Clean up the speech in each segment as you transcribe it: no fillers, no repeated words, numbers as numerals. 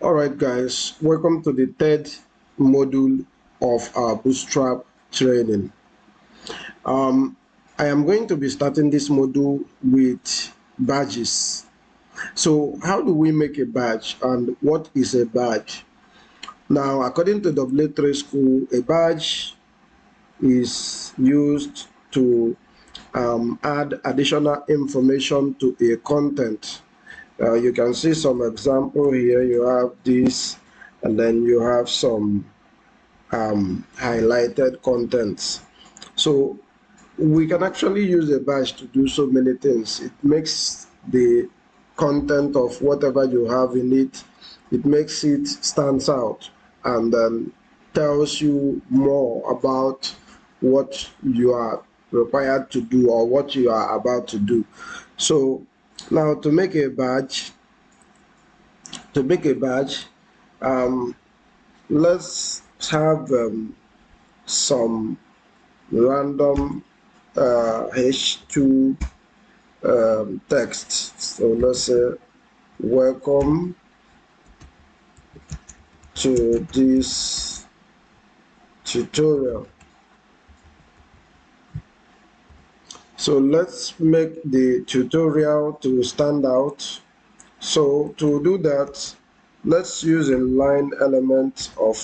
Alright guys, welcome to the third module of our Bootstrap training. I am going to be starting this module with badges. So how do we make a badge and what is a badge? Now according to W3 School, a badge is used to add additional information to a content. You can see some example here. You have this, and then you have some highlighted contents. So we can actually use a badge to do so many things. It makes the content of whatever you have in it, it makes it stands out and tells you more about what you are required to do or what you are about to do. So now to make a badge, let's have some random H2 text. So let's say, welcome to this tutorial. So let's make the tutorial to stand out. So to do that, let's use a line element of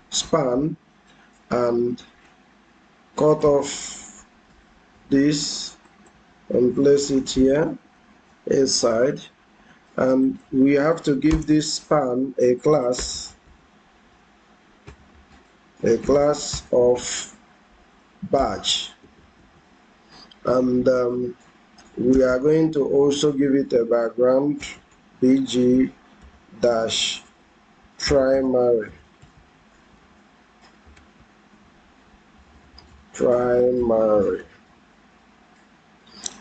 span and cut off this and place it here inside, and we have to give this span a class of badge, and we are going to also give it a background bg dash primary.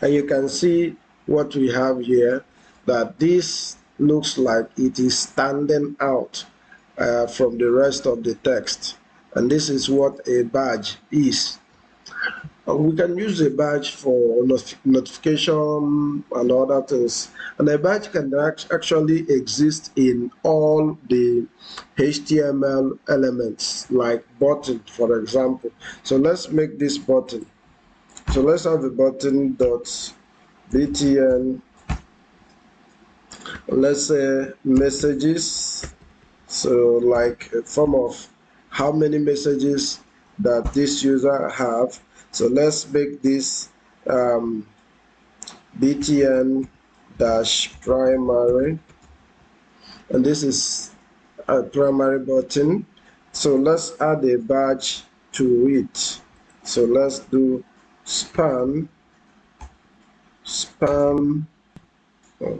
And you can see what we have here, that this looks like it is standing out from the rest of the text, and this is what a badge is. We can use a badge for notification and other things, and a badge can actually exist in all the HTML elements, like button, for example. So let's make this button. So let's have a button dot btn, let's say messages, so like a form of how many messages that this user have. So let's make this btn dash primary, and this is a primary button. So let's add a badge to it. So let's do span oh.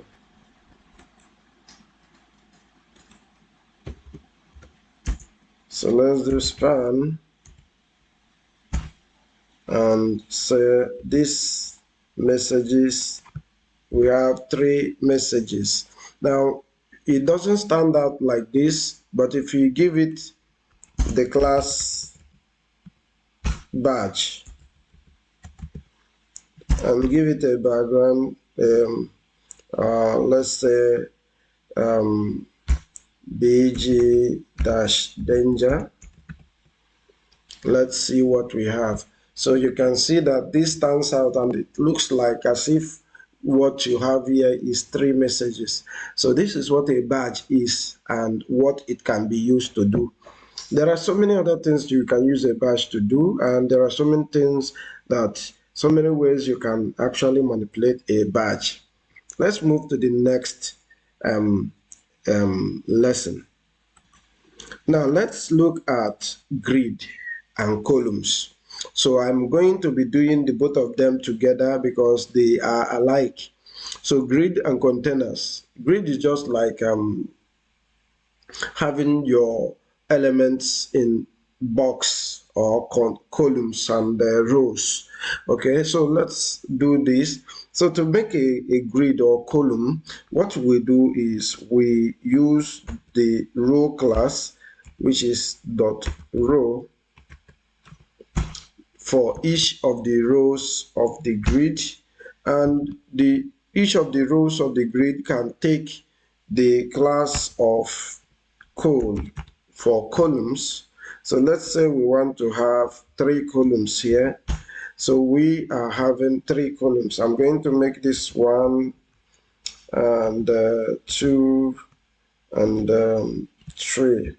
So let's do span and say this messages, we have 3 messages. Now it doesn't stand out like this, but if you give it the class badge and give it a background, let's say bg dash danger, let's see what we have. So you can see that this stands out, and it looks like as if what you have here is 3 messages. So this is what a badge is and what it can be used to do. There are so many other things you can use a badge to do, and there are so many things so many ways you can actually manipulate a badge. Let's move to the next lesson. Now let's look at grid and columns. So I'm going to be doing the both of them together because they are alike. So grid and containers. Grid is just like having your elements in box or columns and rows. Okay, so let's do this. So to make a grid or column, what we do is we use the row class, which is dot row, for each of the rows of the grid, and each of the rows of the grid can take the class of for columns. So let's say we want to have 3 columns here. So we are having 3 columns. I'm going to make this 1 and 2 and 3.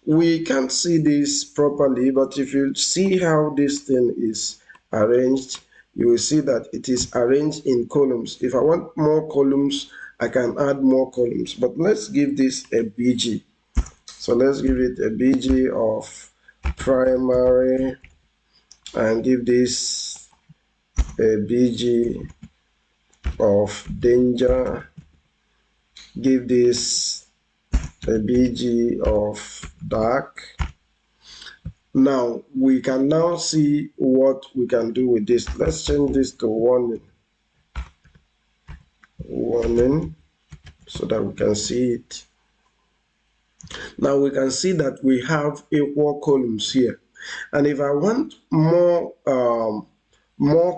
We can't see this properly, but if you see how this thing is arranged, you will see that it is arranged in columns. If I want more columns, I can add more columns, but let's give this a BG. So let's give it a BG of primary and give this a BG of danger. Give this a BG of dark. Now we can now see what we can do with this. Let's change this to warning so that we can see it. Now we can see that we have equal columns here, and if I want more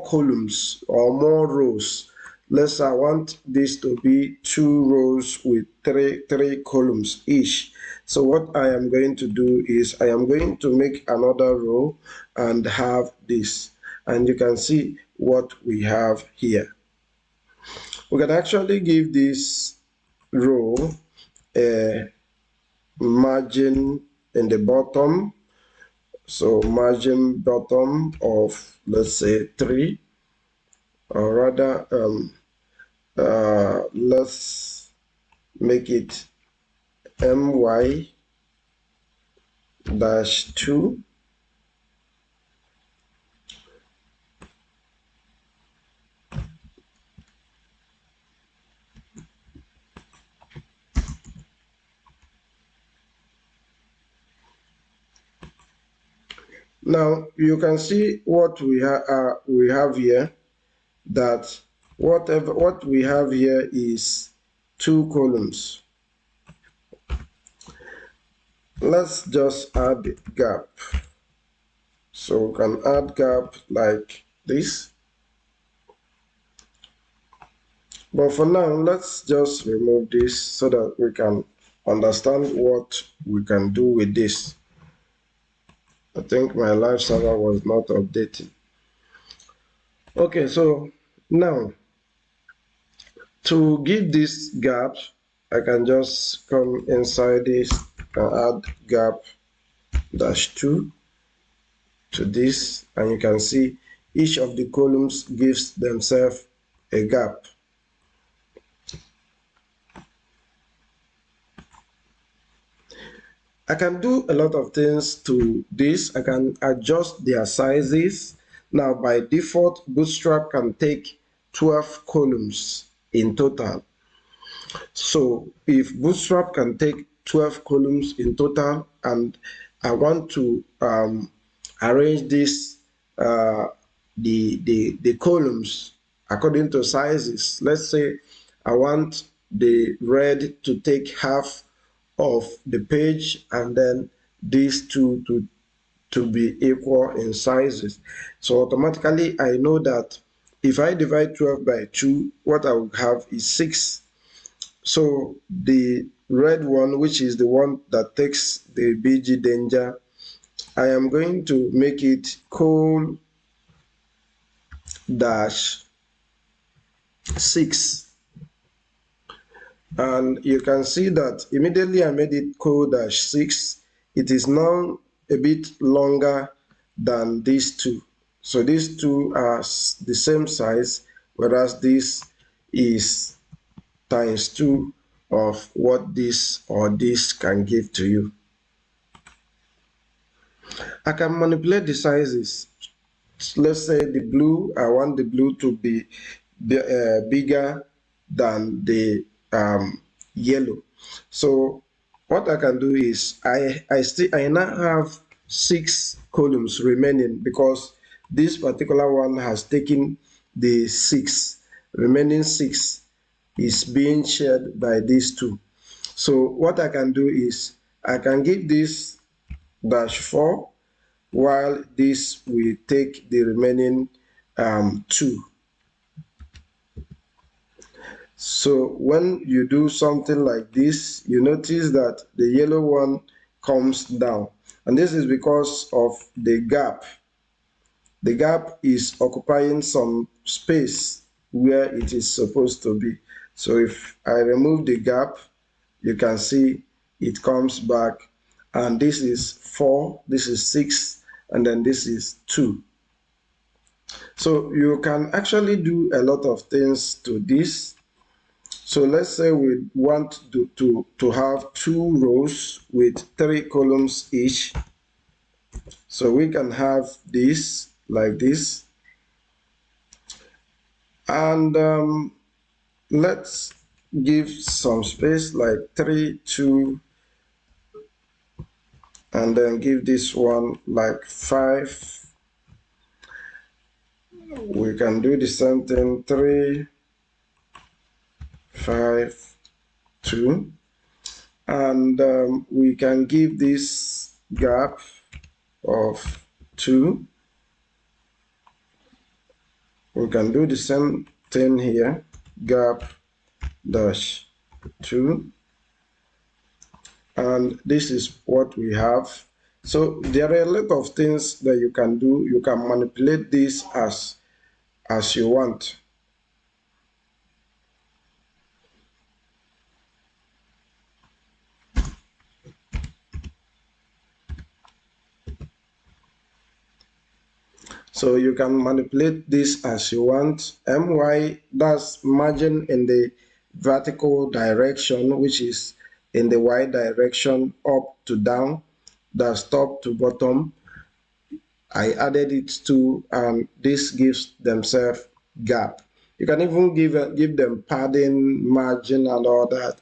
columns or more rows, let's say I want this to be 2 rows with three columns each. So what I am going to do is I am going to make another row and have this, and you can see what we have here. We can actually give this row a margin in the bottom. So margin bottom of, let's say, 3, or rather let's make it my-2. Now you can see what we have here, that what we have here is 2 columns. Let's just add gap. So we can add gap like this. But for now, let's just remove this so that we can understand what we can do with this. I think my live server was not updated. Okay, so now to give this gap, I can just come inside this and add gap -2 to this, and you can see each of the columns gives themselves a gap. I can do a lot of things to this. I can adjust their sizes. Now by default, Bootstrap can take 12 columns in total. So if Bootstrap can take 12 columns in total, and I want to arrange this the columns according to sizes. Let's say I want the red to take half of the page, and then these two to be equal in sizes. So automatically I know that if I divide 12 by 2, what I will have is 6. So the red one, which is the one that takes the BG danger, I am going to make it col-6. And you can see that immediately I made it col-6, it is now a bit longer than these two. So these two are the same size, whereas this is ×2 of what this or this can give to you. I can manipulate the sizes. Let's say the blue, I want the blue to be bigger than the yellow. So what I can do is I now have 6 columns remaining, because this particular one has taken the 6. Remaining 6 is being shared by these two. So what I can do is I can give this -4, while this will take the remaining 2. So when you do something like this, you notice that the yellow one comes down. And this is because of the gap. The gap is occupying some space where it is supposed to be. So if I remove the gap, you can see it comes back. And this is 4, this is 6, and then this is 2. So you can actually do a lot of things to this. So let's say we want to have 2 rows with 3 columns each. So we can have this like this. And let's give some space like 3, 2, and then give this one like 5. We can do the same thing, 3, 5, 2. And we can give this gap of 2. We can do the same thing here, gap dash 2. And this is what we have. So there are a lot of things that you can do. You can manipulate this as you want. So you can manipulate this as you want. My, that's margin in the vertical direction, which is in the y direction, up to down. That's top to bottom. I added it to, and this gives themselves gap. You can even give them padding, margin, and all that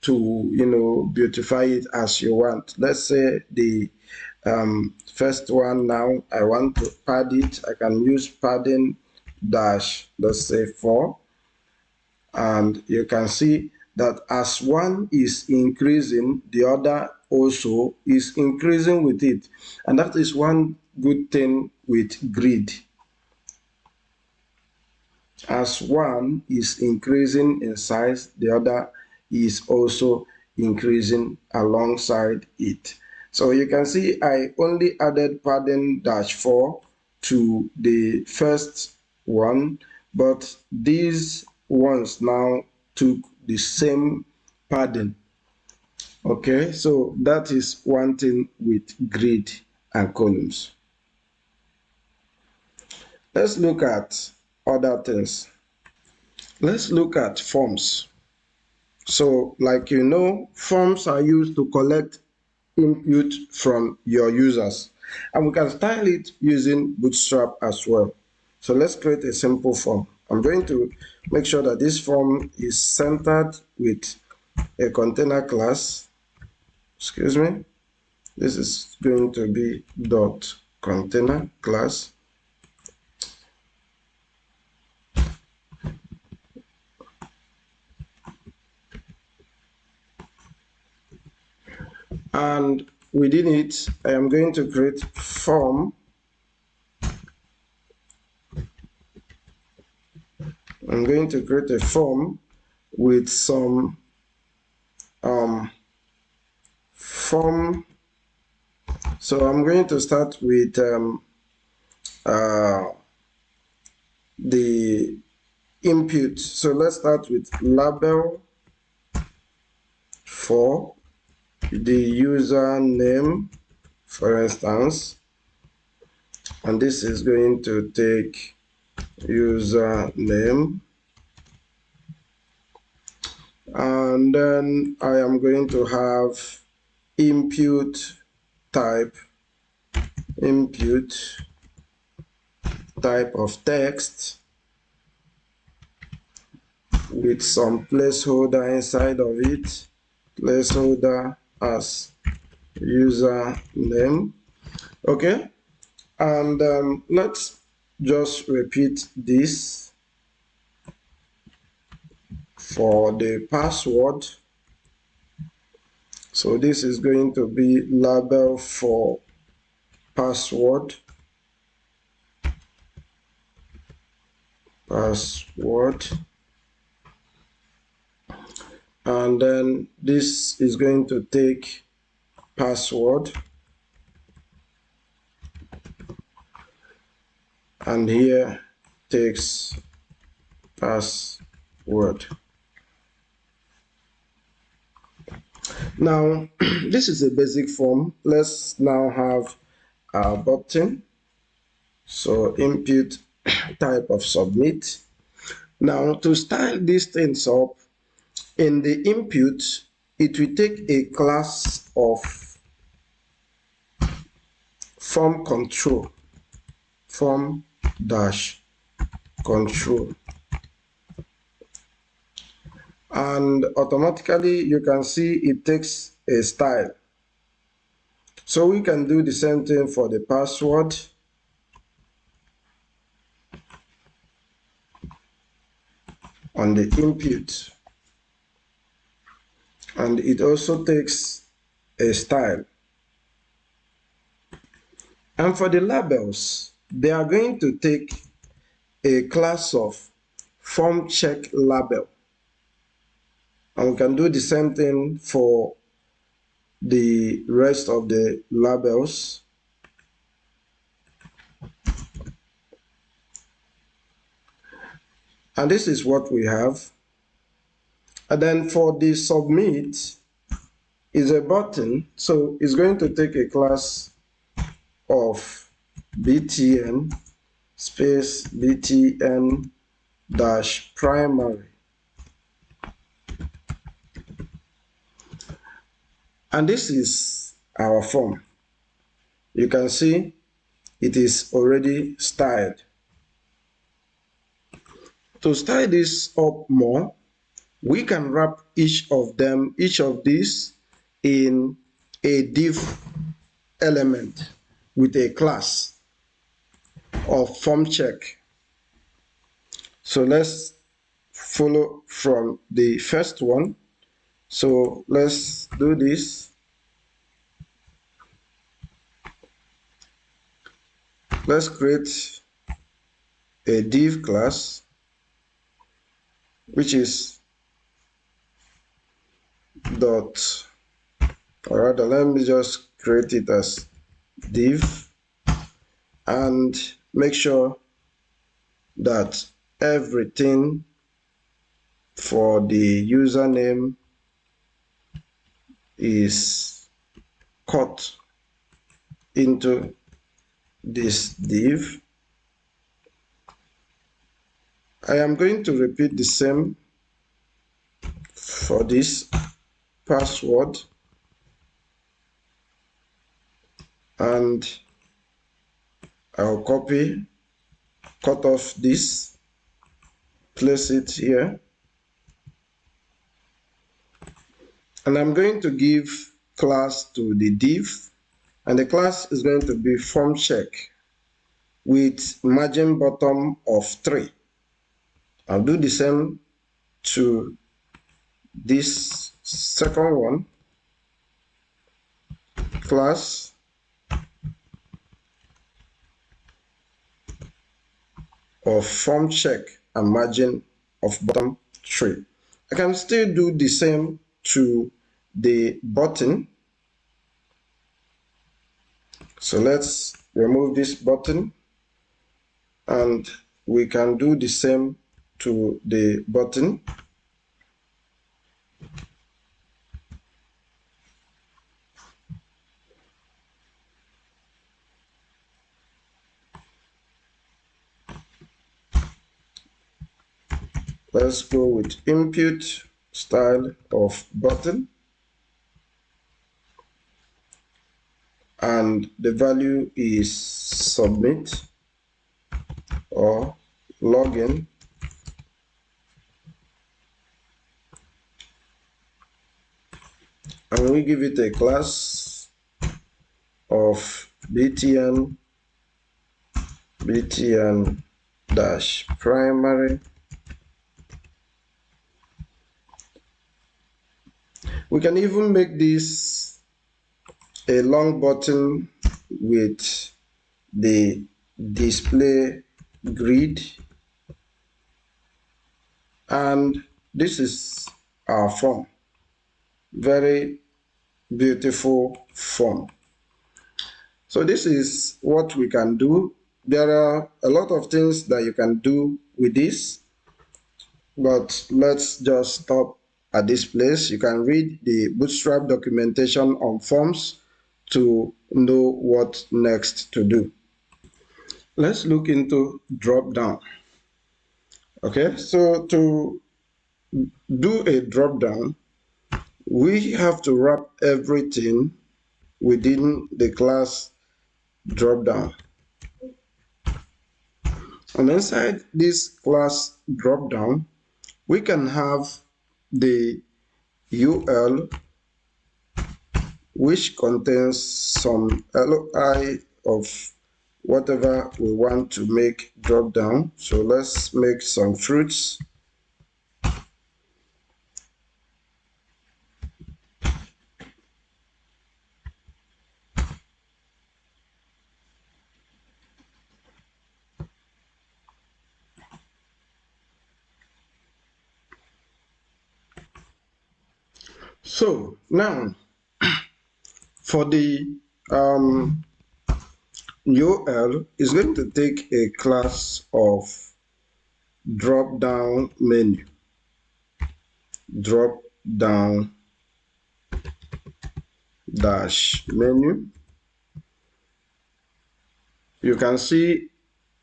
to beautify it as you want. Let's say the first one now, I want to pad it. I can use padding dash, let's say 4, and you can see that as one is increasing, the other also is increasing with it. And that is one good thing with grid. As one is increasing in size, the other is also increasing alongside it. So you can see I only added padding dash 4 to the first one, but these ones now took the same padding. Okay, so that is one thing with grid and columns. Let's look at other things. Let's look at forms. So, like forms are used to collect input from your users, and we can style it using Bootstrap as well. So let's create a simple form. I'm going to make sure that this form is centered with a container class. Excuse me. This is going to be dot container class. And within it, I am going to create form. I'm going to create a form with some form. So I'm going to start with the input. So let's start with label for the username, for instance, and this is going to take username, and then I am going to have input type of text with some placeholder inside of it, placeholder as username. Okay, and let's just repeat this for the password. So this is going to be label for password, and then this is going to take password, and here takes password. Now this is a basic form. Let's now have our button. So input type of submit. Now to style these things up, in the input it will take a class of form control, form dash control, and automatically you can see it takes a style. So we can do the same thing for the password. On the input, and it also takes a style. And for the labels, they are going to take a class of form check label, and we can do the same thing for the rest of the labels. And this is what we have. And then for the submit is a button, so it's going to take a class of btn space btn dash primary, and this is our form. You can see it is already styled. To style this up more, we can wrap each of these in a div element with a class of form check. So let's follow from the first one. So let's do this. Let's create a div class, which is dot, or rather let me just create it as div, and make sure that everything for the username is cut into this div. I am going to repeat the same for this password, and I'll cut off this, place it here, and I'm going to give class to the div, and the class is going to be form check with margin bottom of 3. I'll do the same to this second one, class of form check and margin of bottom 3. I can still do the same to the button. So let's remove this button, and we can do the same to the button. Let's go with input style of button, and the value is submit or login. And we give it a class of btn dash primary. We can even make this a long button with the display grid, and this is our form. Very beautiful form. So this is what we can do. There are a lot of things that you can do with this, but let's just stop at this place. You can read the Bootstrap documentation on forms to know what next to do. Let's look into drop down. Okay, so to do a drop down, we have to wrap everything within the class drop down. And inside this class drop down, we can have the UL, which contains some LI of whatever we want to make drop down. So let's make some fruits. So now for the UL is going to take a class of drop down menu. Drop down dash menu. You can see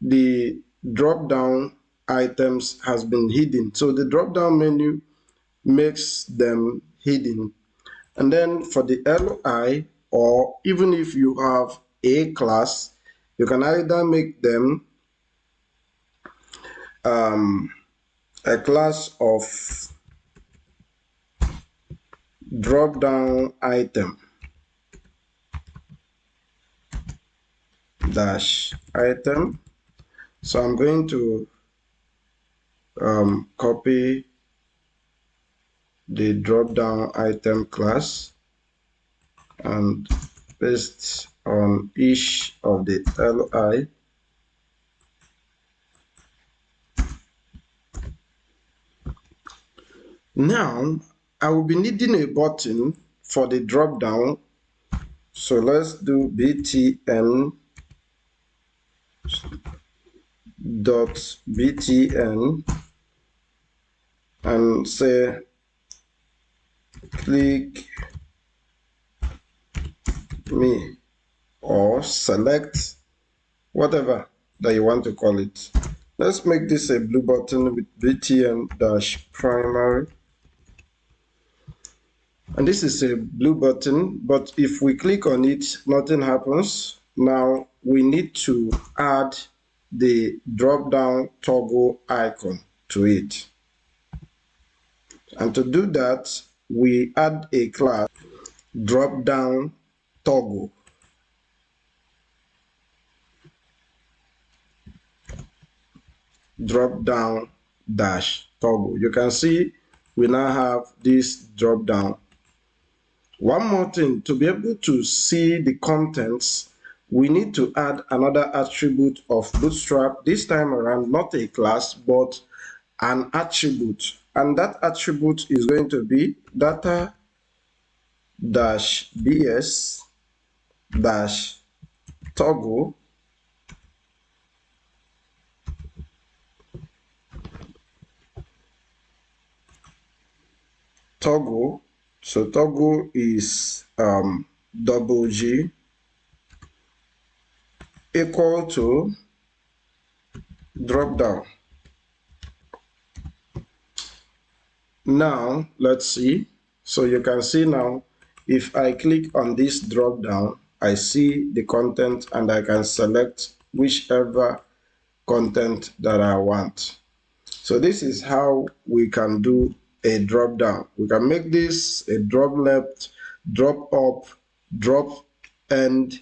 the drop down items has been hidden. So the drop down menu makes them hidden. And then for the LI, or even if you have a class, you can either make them a class of drop down item dash item. So I'm going to copy the drop down item class and paste on each of the LI. Now I will be needing a button for the drop down. So let's do btn dot btn and say click me, or select whatever that you want to call it. Let's make this a blue button with btn dash primary. And this is a blue button, but if we click on it, nothing happens. Now we need to add the drop down toggle icon to it. And to do that, we add a class drop down toggle. Drop down dash toggle. You can see we now have this drop down. One more thing, to be able to see the contents, we need to add another attribute of Bootstrap, this time around not a class but an attribute, and that attribute is going to be data dash bs dash toggle toggle. So toggle is double G equal to drop down. Now let's see. So you can see now, if I click on this drop down, I see the content and I can select whichever content that I want. So this is how we can do a drop down. We can make this a drop left, drop up, drop end,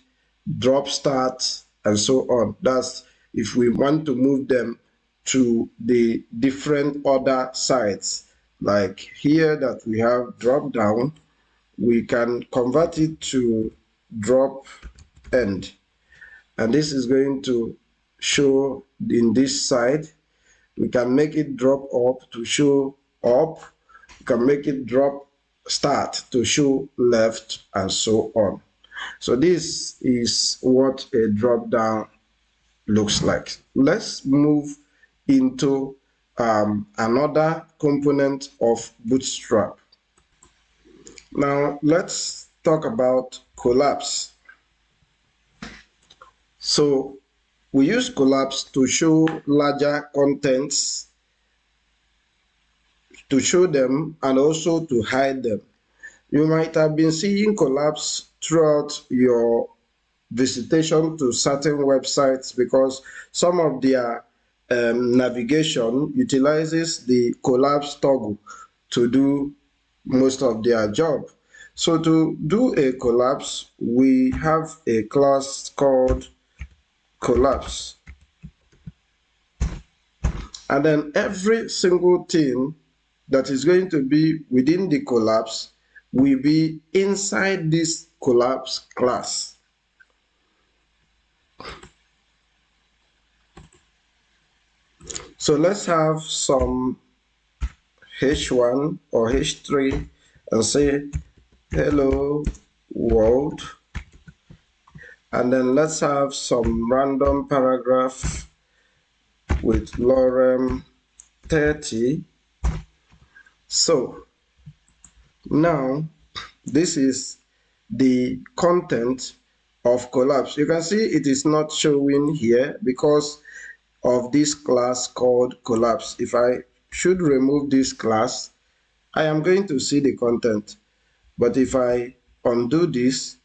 drop start, and so on. That's if we want to move them to the different other sides. Like here that we have drop down, we can convert it to drop end. And this is going to show in this side. We can make it drop up to show up. We can make it drop start to show left and so on. So this is what a drop down looks like. Let's move into another component of Bootstrap. Now let's talk about collapse. So we use collapse to show larger contents, to show them and also to hide them. You might have been seeing collapse throughout your visitation to certain websites because some of their navigation utilizes the collapse toggle to do most of their job. So to do a collapse, we have a class called collapse. And then every single thing that is going to be within the collapse will be inside this collapse class. So let's have some H1 or H3 and say hello world. And then let's have some random paragraph with lorem 30. So now this is the content of collapse. You can see it is not showing here because of this class called collapse. If I should remove this class, I am going to see the content. But if I undo this,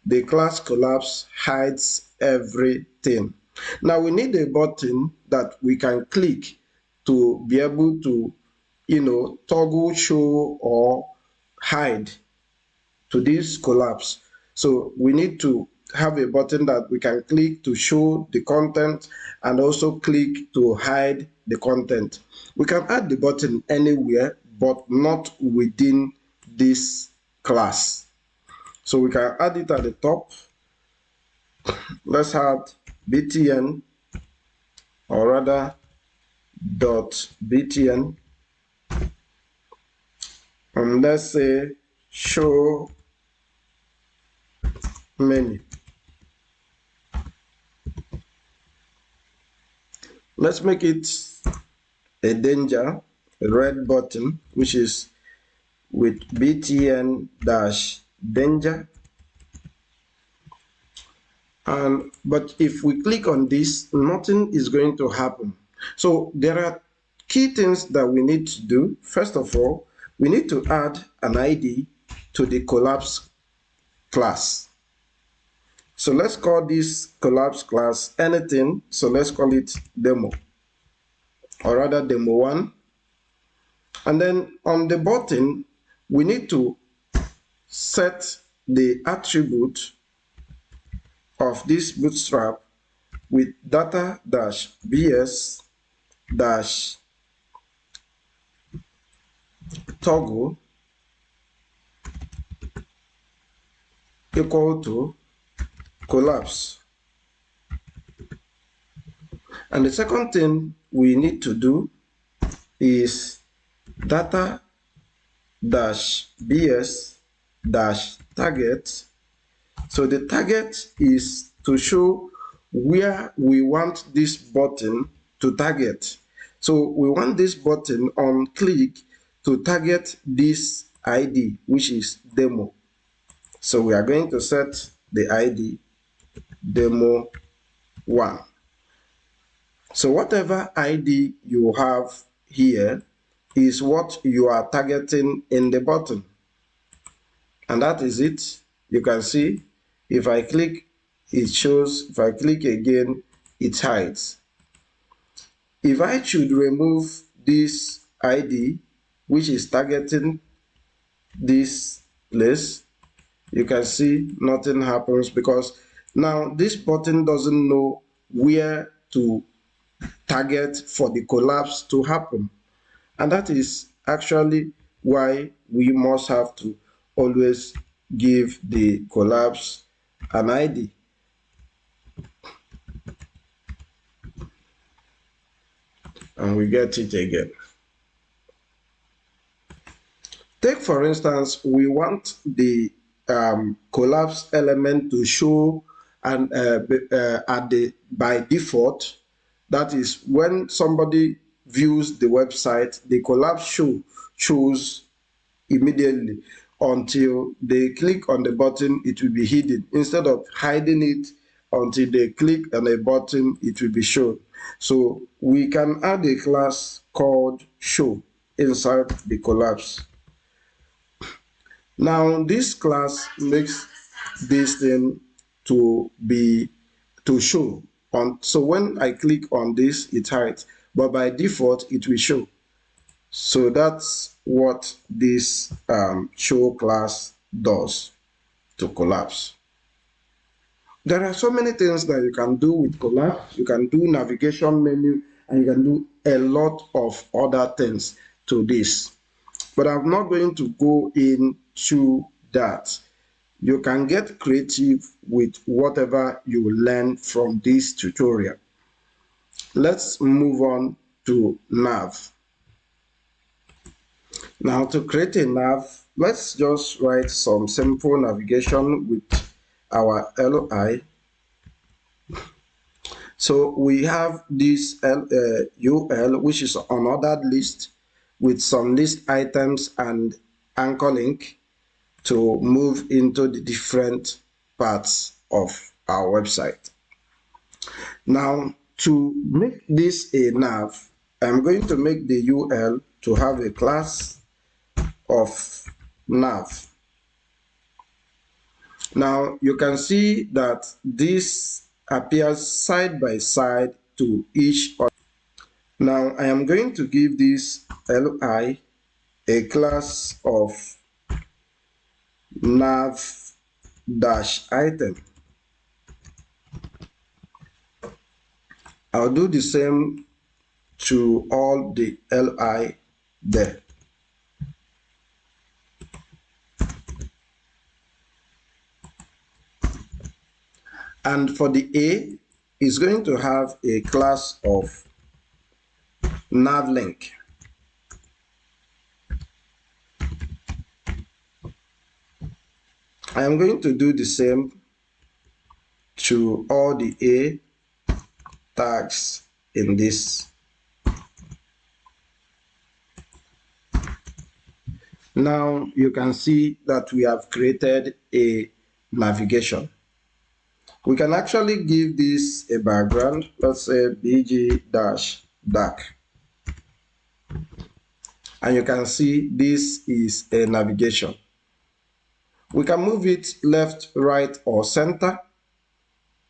the class collapse hides everything. Now we need a button that we can click to be able to, toggle show or hide to this collapse. So we need to have a button that we can click to show the content and also click to hide the content. We can add the button anywhere, but not within this class. So we can add it at the top. Let's add btn, or rather .btn, and let's say show menu. Let's make it a danger, a red button, which is with btn dash danger. But if we click on this, nothing is going to happen. So there are key things that we need to do. First of all, we need to add an ID to the collapse class. So let's call this collapse class anything. So let's call it demo, or rather demo 1. And then on the button, we need to set the attribute of this bootstrap with data dash bs dash toggle equal to collapse. And the second thing we need to do is data dash bs dash target. So the target is to show where we want this button to target. So we want this button on click to target this ID, which is demo. So we are going to set the ID demo 1. So whatever ID you have here is what you are targeting in the button. And that is it. You can see if I click, it shows. If I click again, it hides. If I should remove this ID, which is targeting this place, you can see nothing happens because now this button doesn't know where to target for the collapse to happen. And that is actually why we must have to always give the collapse an ID. And we get it again. Take for instance, we want the collapse element to show and at the by default. That is, when somebody views the website, the collapse shows immediately. Until they click on the button, it will be hidden. Instead of hiding it until they click on a button, it will be shown. So we can add a class called show inside the collapse. Now this class makes this thing to show on. So when I click on this, it hides, but by default it will show. So that's what this show class does to collapse. There are so many things that you can do with collapse. You can do navigation menu, and you can do a lot of other things to this. But I'm not going to go into that. You can get creative with whatever you learn from this tutorial. Let's move on to nav. Now to create a nav, let's just write some simple navigation with our LI. So we have this UL, which is unordered list with some list items and anchor link to move into the different parts of our website. Now, to make this a nav, I'm going to make the UL to have a class of nav. Now, you can see that this appears side by side to each other. Now, I am going to give this LI a class of nav dash item. I'll do the same to all the LI there. And for the A, is going to have a class of nav link. I am going to do the same to all the A tags in this. Now you can see that we have created a navigation. We can actually give this a background. Let's say bg-dark. And you can see this is a navigation. We can move it left, right, or center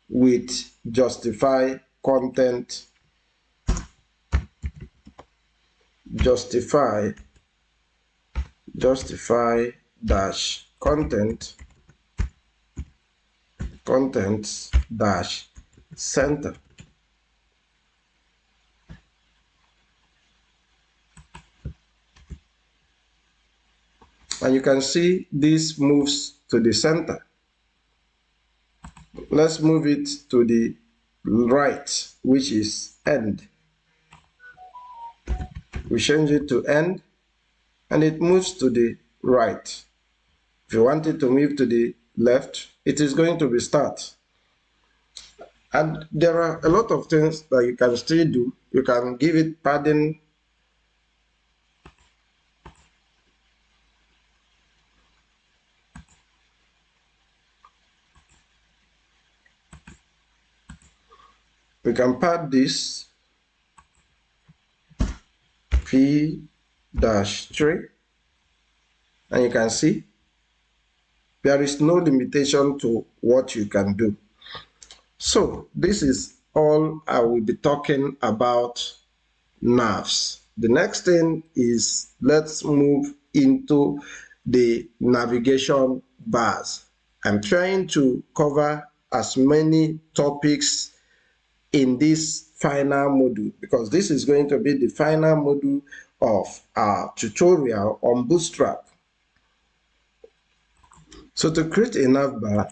with justify content, justify dash content dash center. And you can see this moves to the center. Let's move it to the right, which is end. We change it to end, and it moves to the right. If you want it to move to the left, it is going to be start. And there are a lot of things that you can still do. You can give it padding. We can pad this P-3, and you can see there is no limitation to what you can do. So this is all I will be talking about navs. The next thing is, let's move into the navigation bars. I'm trying to cover as many topics in this final module, because this is going to be the final module of our tutorial on Bootstrap. So to create a navbar,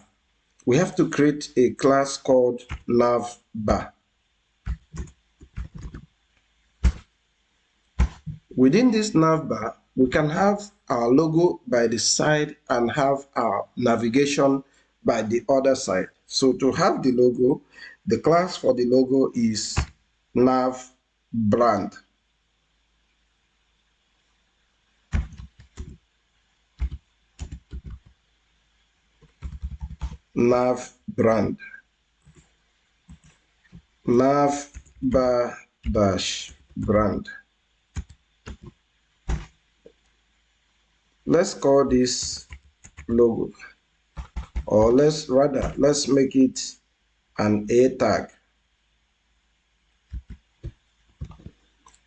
we have to create a class called Navbar. Within this navbar, we can have our logo by the side and have our navigation by the other side. So to have the logo, the class for the logo is nav brand. Nav brand. Navbar dash brand. Let's call this logo, or let's make it an A tag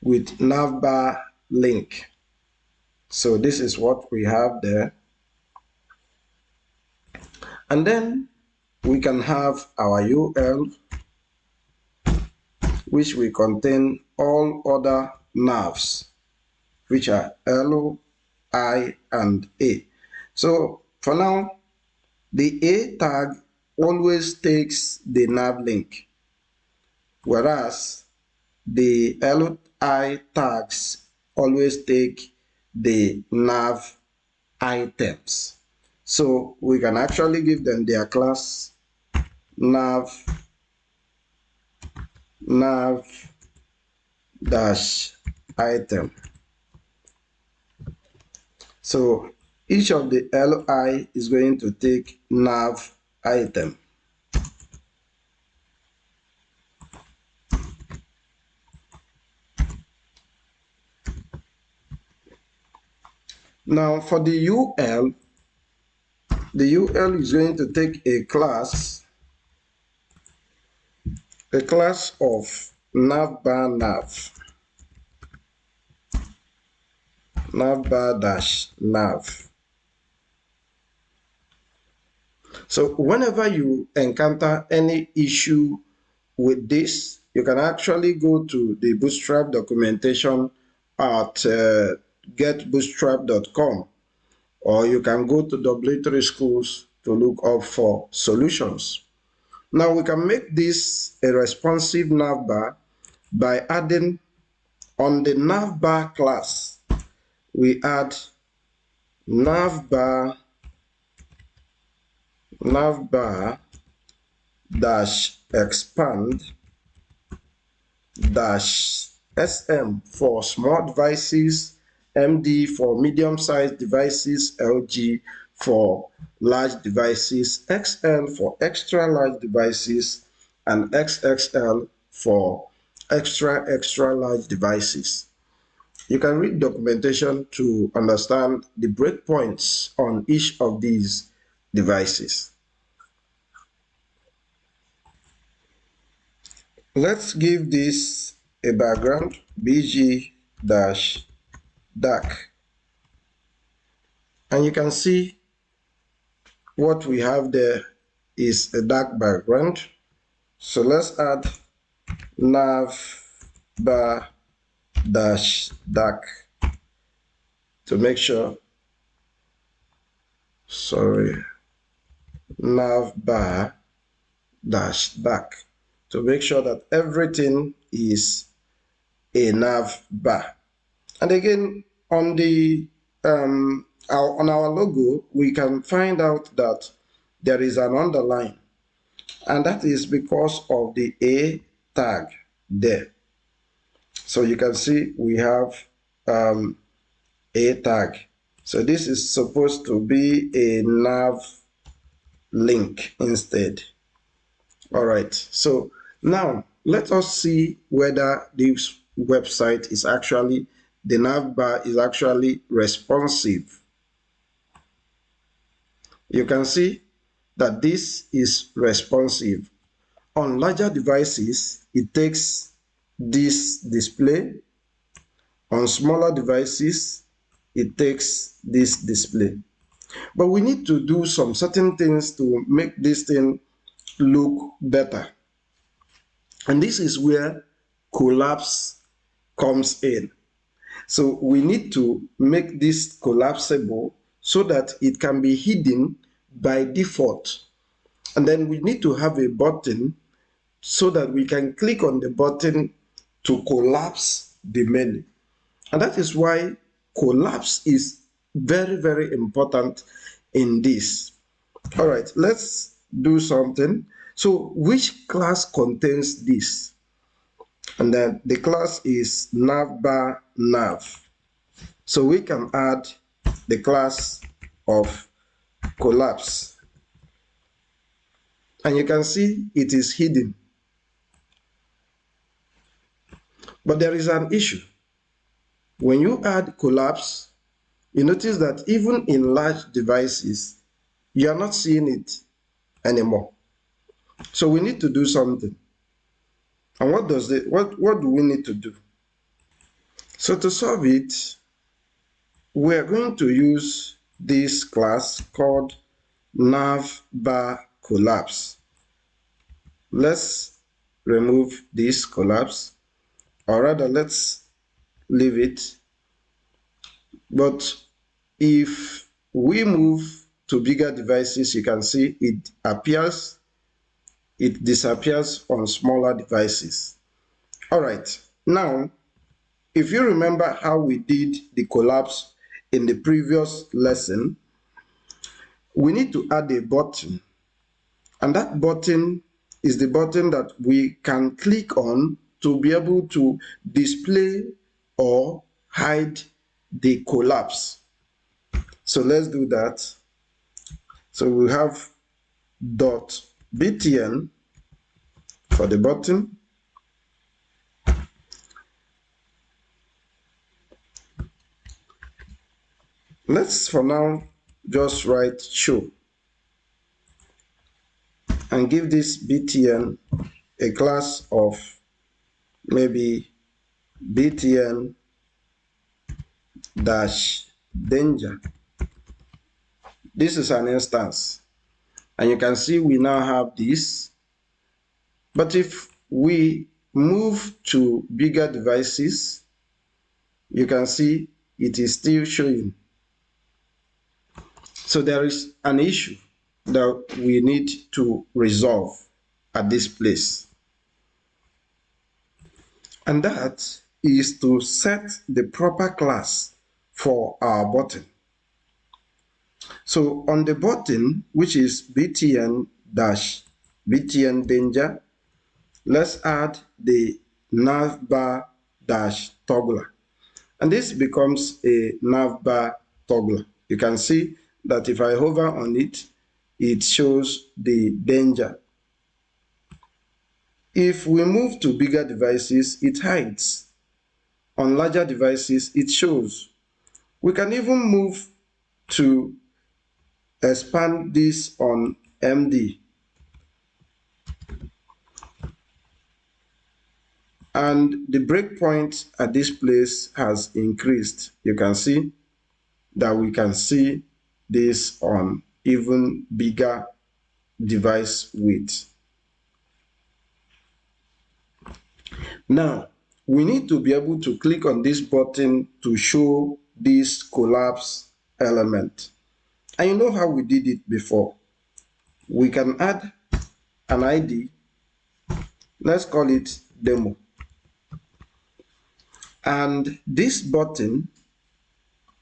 with navbar link. So this is what we have there. And then we can have our UL, which will contain all other navs, which are L, I, and A. So for now, the A tag always takes the nav link, whereas the LI tags always take the nav items. So we can actually give them their class nav dash item. So each of the LI is going to take nav item. Now for the UL is going to take a class of navbar dash nav. So whenever you encounter any issue with this, you can actually go to the Bootstrap documentation at getbootstrap.com, or you can go to W3 Schools to look up for solutions. Now we can make this a responsive navbar by adding on the navbar class, we add navbar dash expand dash SM for small devices, MD for medium-sized devices, LG for large devices, XL for extra large devices, and XXL for extra large devices. You can read documentation to understand the breakpoints on each of these devices. Let's give this a background, bg-dark. And you can see what we have there is a dark background. So let's add navbar dash dark to make sure, navbar dash dark to make sure that everything is a nav bar. And again, on the on our logo, we can find out that there is an underline, and that is because of the A tag there. So you can see we have A tag. So this is supposed to be a nav link instead. All right, so now let us see whether this website is actually, the navbar is actually responsive. You can see that this is responsive. On larger devices, it takes this display. On smaller devices, it takes this display. But we need to do some certain things to make this thing look better. And this is where collapse comes in. So we need to make this collapsible so that it can be hidden by default. And then we need to have a button so that we can click on the button to collapse the menu. And that is why collapse is very, very important in this. All right, let's do something. So which class contains this? And then the class is navbar nav. So we can add the class of collapse. And you can see it is hidden. But there is an issue. When you add collapse, you notice that even in large devices, you are not seeing it anymore. So we need to do something. And what do we need to do? So to solve it, we are going to use this class called navbar collapse. Let's remove this collapse, or rather let's leave it. But if we move to bigger devices, you can see it disappears on smaller devices. All right, now if you remember how we did the collapse in the previous lesson, we need to add a button. And that button is the button that we can click on to be able to display or hide the collapse. So let's do that. So we have .btn for the button. Let's for now just write show and give this btn a class of maybe btn dash danger. This is an instance, and you can see we now have this. But if we move to bigger devices, you can see it is still showing. So there is an issue that we need to resolve at this place. And that is to set the proper class for our button. So on the button, which is btn danger, let's add the navbar toggler. And this becomes a navbar toggler. You can see that if I hover on it, it shows the danger. If we move to bigger devices, it hides. On larger devices, it shows. We can even move to expand this on MD. And the breakpoint at this place has increased. You can see that we can see this on even bigger device width. Now, we need to be able to click on this button to show this collapse element. And you know how we did it before. We can add an ID. Let's call it demo. And this button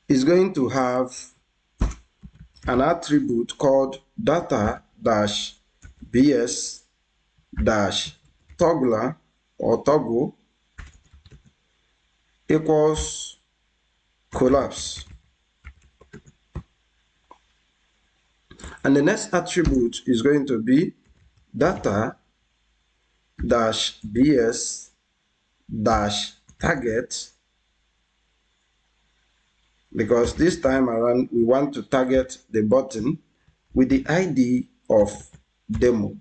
is going to have an attribute called data-bs-toggler or toggle equals collapse. And the next attribute is going to be data-bs-target, because this time around we want to target the button with the ID of demo.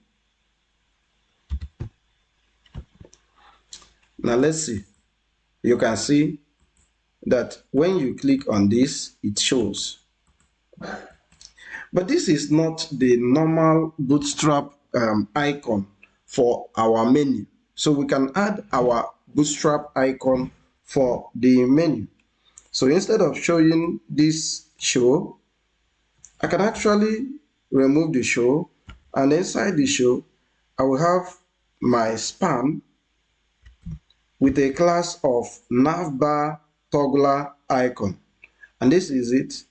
Now let's see. You can see that when you click on this, it shows. But this is not the normal Bootstrap icon for our menu. So we can add our Bootstrap icon for the menu. So instead of showing this show, I can actually remove the show, and inside the show, I will have my span with a class of navbar toggler icon. and this is it.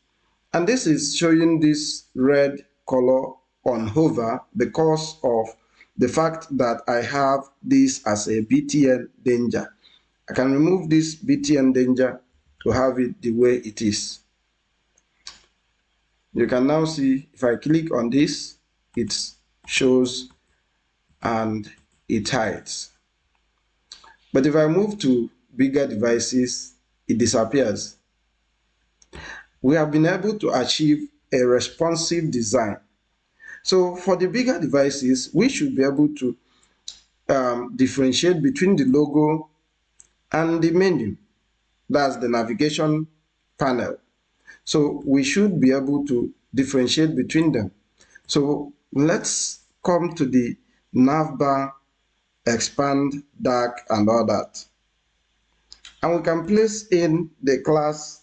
And this is showing this red color on hover because of the fact that I have this as a BTN danger. I can remove this BTN danger to have it the way it is. You can now see if I click on this, it shows and it hides. But if I move to bigger devices, it disappears. We have been able to achieve a responsive design. So for the bigger devices, we should be able to differentiate between the logo and the menu. That's the navigation panel. So we should be able to differentiate between them. So let's come to the navbar, expand, dark, and all that. And we can place in the class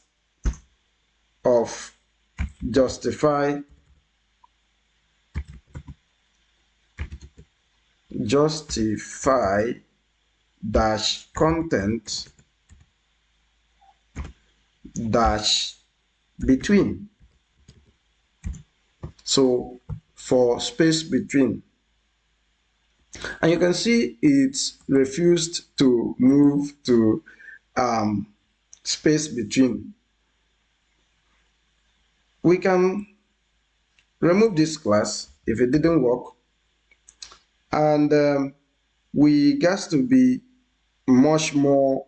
of justify dash content dash between. So for space between. And you can see it's refused to move to space between. We can remove this class if it didn't work, and we got to be much more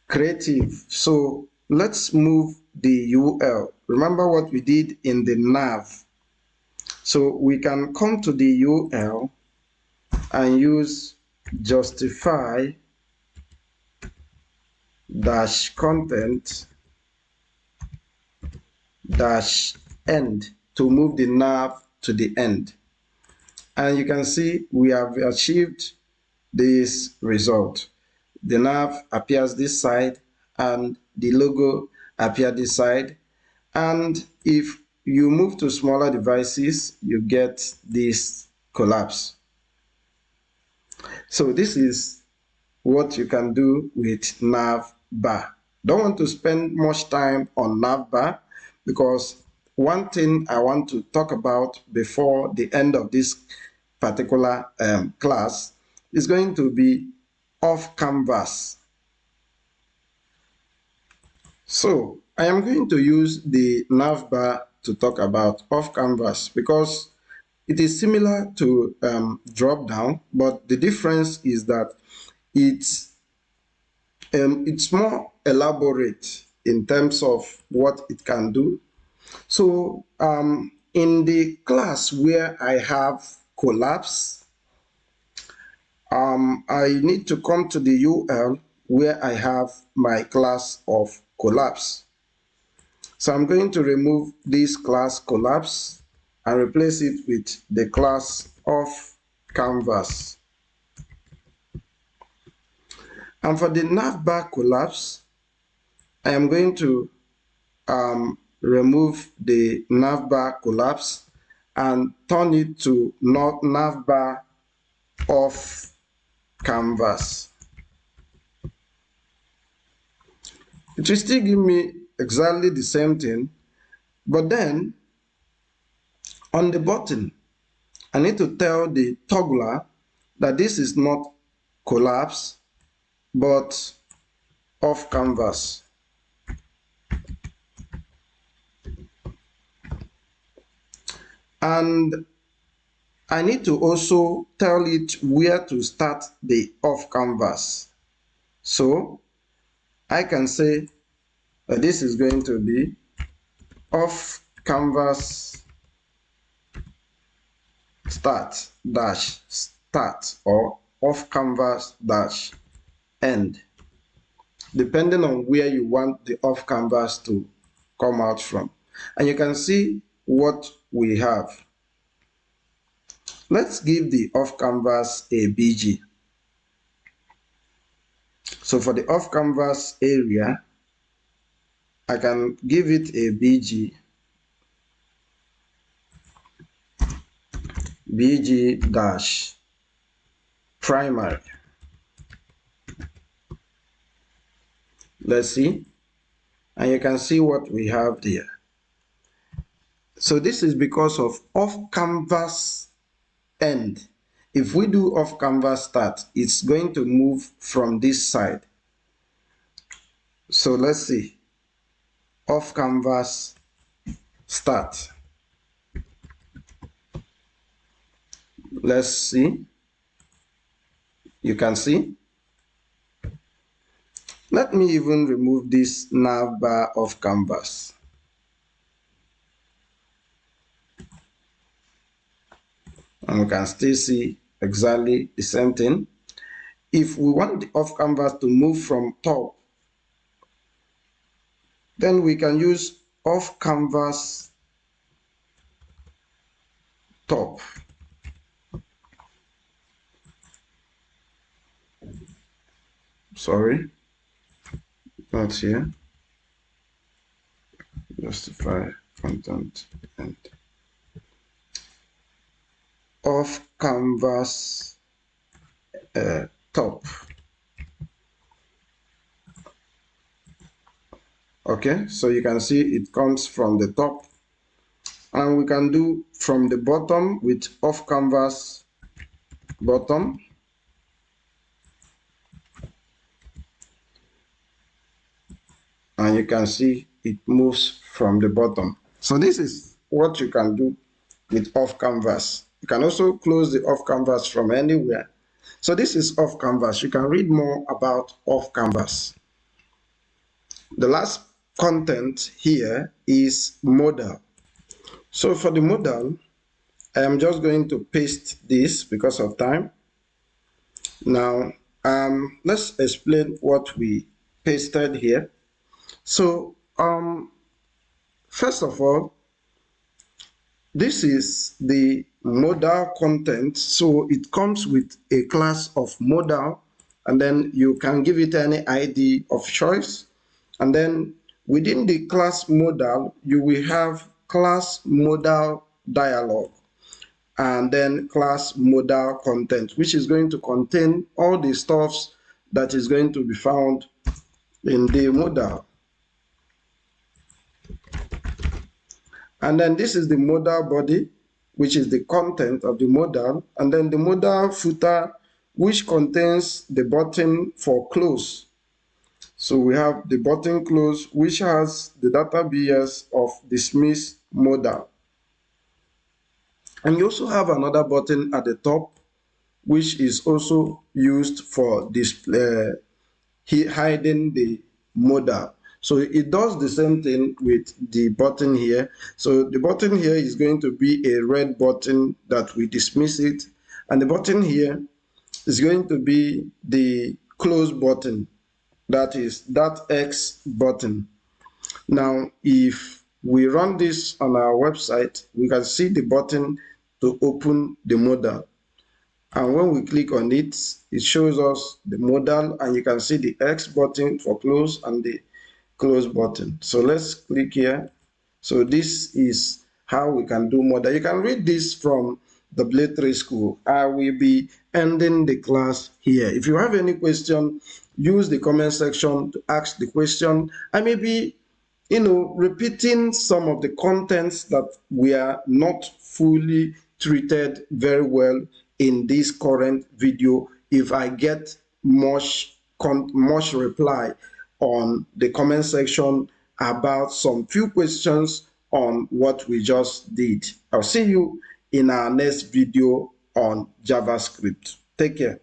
creative. So let's move the UL. Remember what we did in the nav. So we can come to the UL and use justify dash content dash end to move the nav to the end. And you can see we have achieved this result. The nav appears this side and the logo appears this side. And if you move to smaller devices, you get this collapse. So this is what you can do with Navbar. Don't want to spend much time on Navbar because one thing I want to talk about before the end of this particular class is going to be off canvas. So I am going to use the Navbar to talk about off canvas because it is similar to drop down, but the difference is that it's more elaborate in terms of what it can do. So in the class where I have collapse, I need to come to the UL where I have my class of collapse. So I'm going to remove this class collapse and replace it with the class of canvas. And for the navbar collapse, I am going to remove the navbar collapse and turn it to navbar off canvas. It will still give me exactly the same thing, but then on the button, I need to tell the toggler that this is not collapse, but off canvas. And I need to also tell it where to start the off canvas. So I can say that this is going to be off canvas start dash start or off canvas dash end, depending on where you want the off canvas to come out from. And you can see what we have. Let's give the off canvas a BG. So for the off canvas area, I can give it a BG dash primary. Let's see. And you can see what we have there. So this is because of off canvas end. If we do off canvas start, it's going to move from this side. So let's see. Off canvas start. Let's see. You can see. Let me even remove this navbar off canvas. And we can still see exactly the same thing. If we want the off canvas to move from top, then we can use off canvas top. Sorry, not here. Justify content and off canvas top. Okay, so you can see it comes from the top, and we can do from the bottom with off canvas bottom. And you can see it moves from the bottom. So this is what you can do with off canvas. You can also close the off canvas from anywhere. So this is off canvas. You can read more about off canvas. The last content here is modal. So for the modal, I am just going to paste this because of time. Now, let's explain what we pasted here. So, first of all, this is the modal content. So it comes with a class of modal, and then you can give it any ID of choice. And then within the class modal, you will have class modal dialog, and then class modal content, which is going to contain all the stuffs that is going to be found in the modal. And then this is the modal body, which is the content of the modal, and then the modal footer, which contains the button for close. So we have the button close, which has the database of dismiss modal. And you also have another button at the top, which is also used for display, hiding the modal. So it does the same thing with the button here. So the button here is going to be a red button that we dismiss it. And the button here is going to be the close button, that is that X button. Now, if we run this on our website, we can see the button to open the modal. And when we click on it, it shows us the modal, and you can see the X button for close and the close button. So let's click here. So this is how we can do modal. You can read this from the W3 School. I will be ending the class here. If you have any question, use the comment section to ask the question. I may be, repeating some of the contents that we are not fully treated very well in this current video. If I get much reply on the comment section about some few questions on what we just did. I'll see you in our next video on JavaScript. Take care.